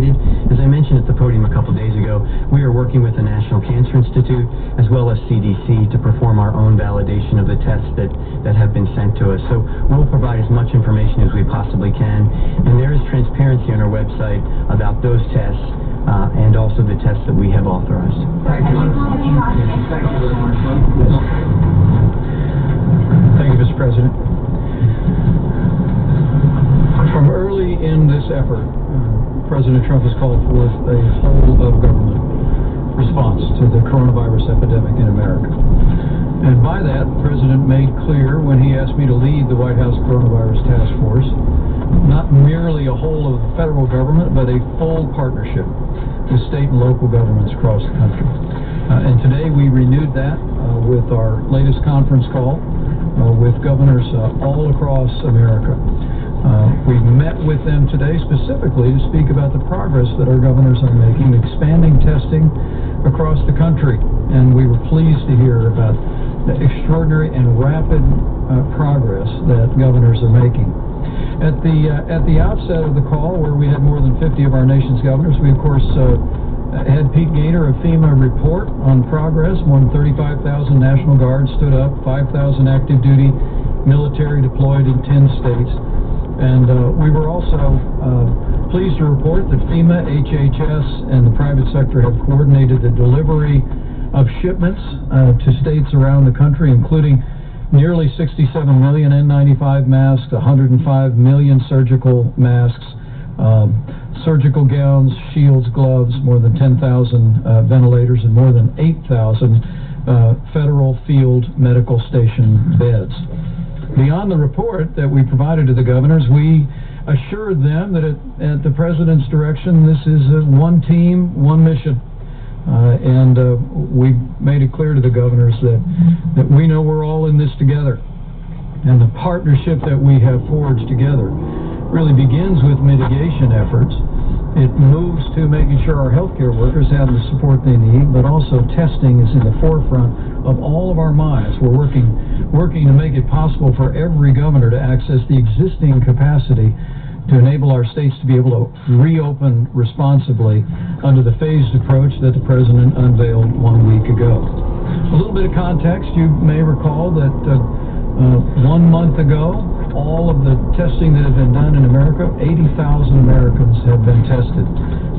completed. As I mentioned at the podium a couple days ago, we are working with the National Cancer Institute as well as CDC to perform our own validation of the tests that have been sent to us. So we'll provide as much information as we possibly can, and there is transparency on our website about those tests and also the tests that we have authorized. Thank you. Thank you very much. Thank you, Mr. President. From early in this effort, President Trump has called forth a whole-of-government response to the coronavirus epidemic in America. And by that, the President made clear when he asked me to lead the White House Coronavirus Task Force, not merely a whole of the federal government, but a full partnership with state and local governments across the country. And today we renewed that with our latest conference call with governors all across America. We met with them today specifically to speak about the progress that our governors are making, expanding testing across the country. And we were pleased to hear about the extraordinary and rapid progress that governors are making. At the outset of the call, where we had more than 50 of our nation's governors, we of course had Pete Gaynor of FEMA report on progress. More than 35,000 National Guards stood up, 5,000 active duty military deployed in 10 states. And we were also pleased to report that FEMA, HHS, and the private sector have coordinated the delivery of shipments to states around the country, including nearly 67 million N95 masks, 105 million surgical masks, surgical gowns, shields, gloves, more than 10,000 ventilators, and more than 8,000 federal field medical station beds. Beyond the report that we provided to the governors, we assured them that at the President's direction, this is one team, one mission. And we made it clear to the governors that we know we're all in this together. And the partnership that we have forged together really begins with mitigation efforts. It moves to making sure our healthcare workers have the support they need, but also testing is in the forefront of all of our minds. We're working to make it possible for every governor to access the existing capacity to enable our states to be able to reopen responsibly under the phased approach that the President unveiled 1 week ago. A little bit of context, you may recall that 1 month ago, all of the testing that had been done in America, 80,000 Americans have been tested.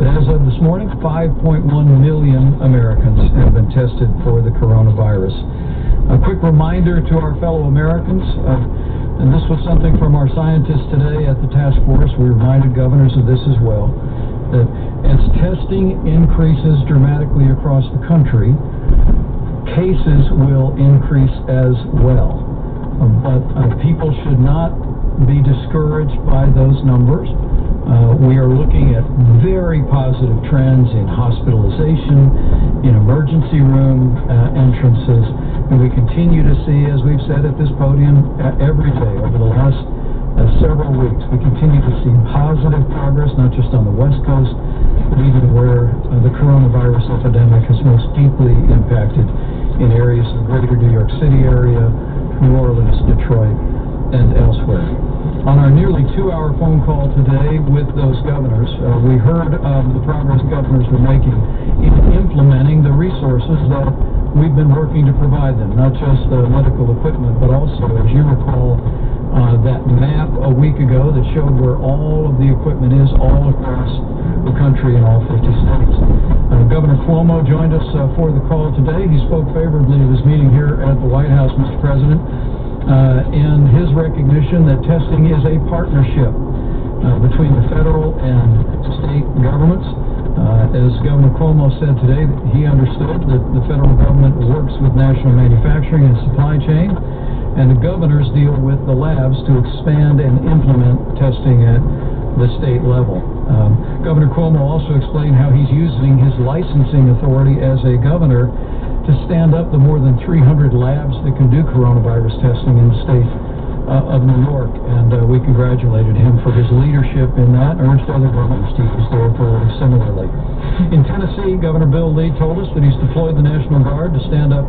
But as of this morning, 5.1 million Americans have been tested for the coronavirus. A quick reminder to our fellow Americans, and this was something from our scientists today at the task force, we reminded governors of this as well, that as testing increases dramatically across the country, cases will increase as well. But people should not be discouraged by those numbers. We are looking at very positive trends in hospitalization, in emergency room entrances, and we continue to see, as we've said at this podium every day over the last several weeks, we continue to see positive progress, not just on the West Coast, but even where the coronavirus epidemic has most deeply impacted in areas of the greater New York City area, New Orleans, Detroit, and elsewhere. On our nearly 2-hour phone call today with those governors, we heard of the progress governors were making in implementing the resources that we've been working to provide them, not just medical equipment, but also, as you recall, that map a week ago that showed where all of the equipment is all across the country in all 50 states. Governor Cuomo joined us for the call today. He spoke favorably of his meeting here at the White House, Mr. President, and his recognition that testing is a partnership between the federal and state governments. As Governor Cuomo said today, he understood that the federal government works with national manufacturing and supply chain, and the governors deal with the labs to expand and implement testing at the state level. Governor Cuomo also explained how he's using his licensing authority as a governor to stand up the more than 300 labs that can do coronavirus testing in the state of New York, and we congratulated him for his leadership in that and urged other governors to use their authority similarly. In Tennessee, Governor Bill Lee told us that he's deployed the National Guard to stand up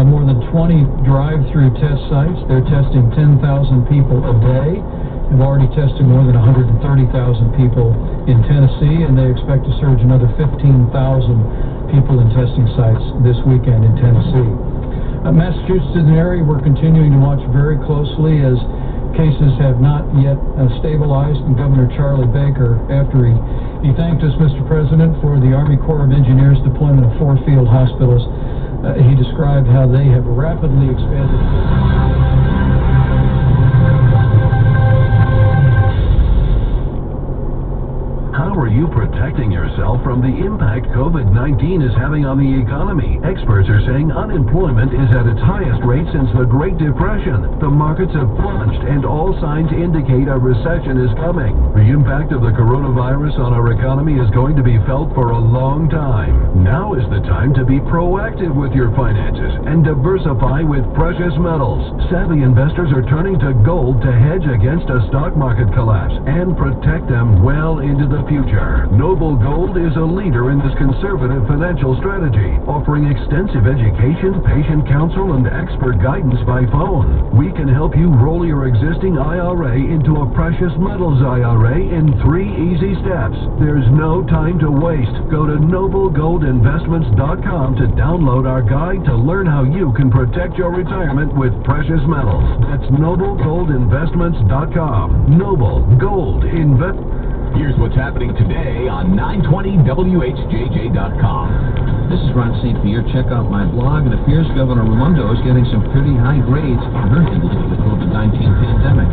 more than 20 drive-through test sites. They're testing 10,000 people a day have already tested more than 130,000 people in Tennessee, and they expect to surge another 15,000 people in testing sites this weekend in Tennessee. Massachusetts is an area we're continuing to watch very closely as cases have not yet stabilized, and Governor Charlie Baker, after he thanked us, Mr. President, for the Army Corps of Engineers deployment of 4 field hospitals, he described how they have rapidly expanded. How are you protecting yourself from the impact COVID-19 is having on the economy? Experts are saying unemployment is at its highest rate since the Great Depression. The markets have plunged, and all signs indicate a recession is coming. The impact of the coronavirus on our economy is going to be felt for a long time. Now is the time to be proactive with your finances and diversify with precious metals. Savvy investors are turning to gold to hedge against a stock market collapse and protect them well into the future. Noble Gold is a leader in this conservative financial strategy, offering extensive education, patient counsel, and expert guidance by phone. We can help you roll your existing IRA into a precious metals IRA in 3 easy steps. There's no time to waste. Go to noblegoldinvestments.com to download our guide to learn how you can protect your retirement with precious metals. That's noblegoldinvestments.com. Noble Gold Invest. Here's what's happening today on 920WHJJ.com. This is Ron St. Pierre. Check out my blog. It appears Governor Raimondo is getting some pretty high grades for her handling of the COVID-19 pandemic.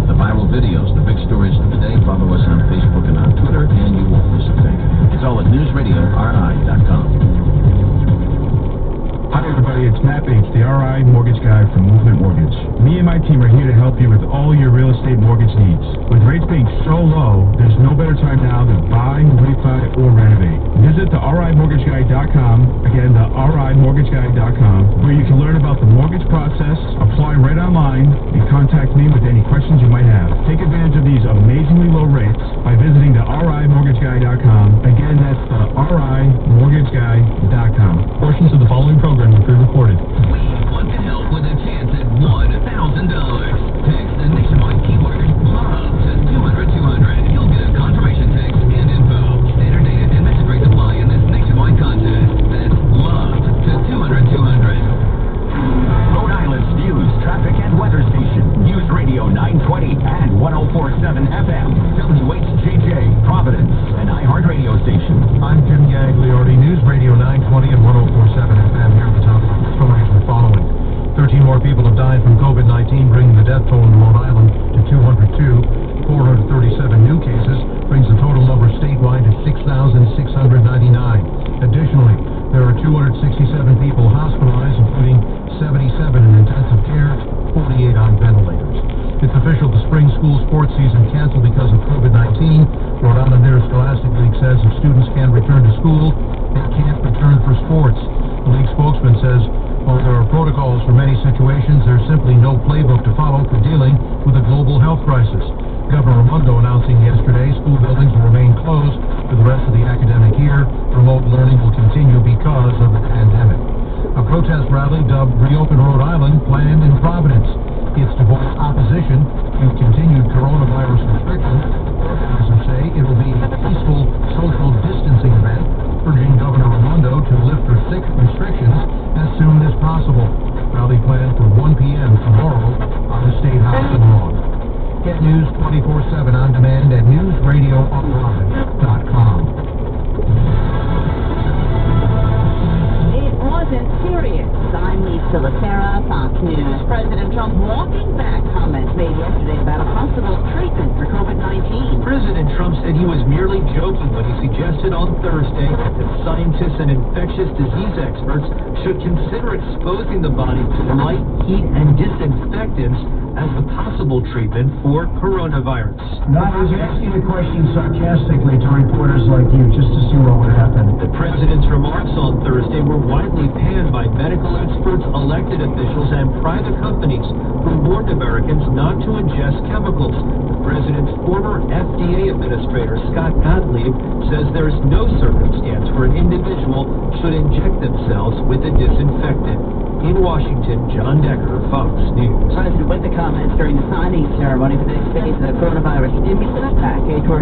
The viral videos, the big stories of the day. Follow us on Facebook and on Twitter, and you won't miss a thing. It's all at newsradiori.com. Hi everybody, it's Matt Bates, the RI Mortgage Guy from Movement Mortgage. Me and my team are here to help you with all your real estate mortgage needs. With rates being so low, there's no better time now to buy, refi, or renovate. Visit the RIMortgageGuy.com, again the RIMortgageGuy.com, where you can learn about the mortgage process, apply right online, and contact me with any questions you might have. Take advantage of these amazingly low rates by visiting the RIMortgageGuy.com. Again, that's the RIMortgageGuy.com. Portions of the following program are pre-recorded. We want to help with a chance at $1,000. Text the nationwide keyword LOVE to 200-200. You'll get a confirmation text and info. Standard data and message rates apply in this nationwide contest. That's LOVE to 200-200. Rhode Island's news, traffic, and weather station. News Radio 920 and 104.7 FM. WHJJ, Providence, an iHeartRadio station. I'm Jim Gagliardi, News Radio 920 and 104.7 FM. Here at the top of the stories we're following. 13 more people have died from COVID-19, bringing the death toll in Rhode Island to 202. 437 new cases brings the total number statewide to 6,699. Additionally, there are 267 people hospitalized, including 77 in intensive care, 48 on ventilators. It's official, the spring school sports season canceled because of COVID-19. Rhode Island Interscholastic League says if students can't return to school, they can't return for sports. The league spokesman says, while there are protocols for many situations, there's simply no playbook to follow for dealing with a global health crisis. Governor Raimondo announcing yesterday school buildings will remain closed for the rest of the academic year. Remote learning will continue because of the pandemic. A protest rally dubbed Reopen Rhode Island planned in Providence. It's to voice opposition to continued coronavirus restrictions. Organizers say it will be a peaceful social distancing event, urging Governor Raimondo to lift restrictions as soon as possible. Rally planned for 1 p.m. tomorrow on the State House lawn. Get news 24/7 on demand at newsradioonline.com. It wasn't serious. I'm Lisa Lacera, Fox News. President Trump walking back comments made yesterday about a possible treatment for COVID-19. President Trump said he was merely joking when he suggested on Thursday that scientists and infectious disease experts should consider exposing the body to light, heat, and disinfectants as the possible treatment for coronavirus. I was asking the question sarcastically to reporters like you just to see what would happen. The president's remarks on Thursday were widely panned by medical experts, elected officials, and private companies who warned Americans not to ingest chemicals. The president's former FDA administrator, Scott Gottlieb, says there is no circumstance where an individual should inject themselves with a disinfectant. In Washington, John Decker, Fox News. President with the comments during the signing ceremony for the next phase of the coronavirus stimulus package, where he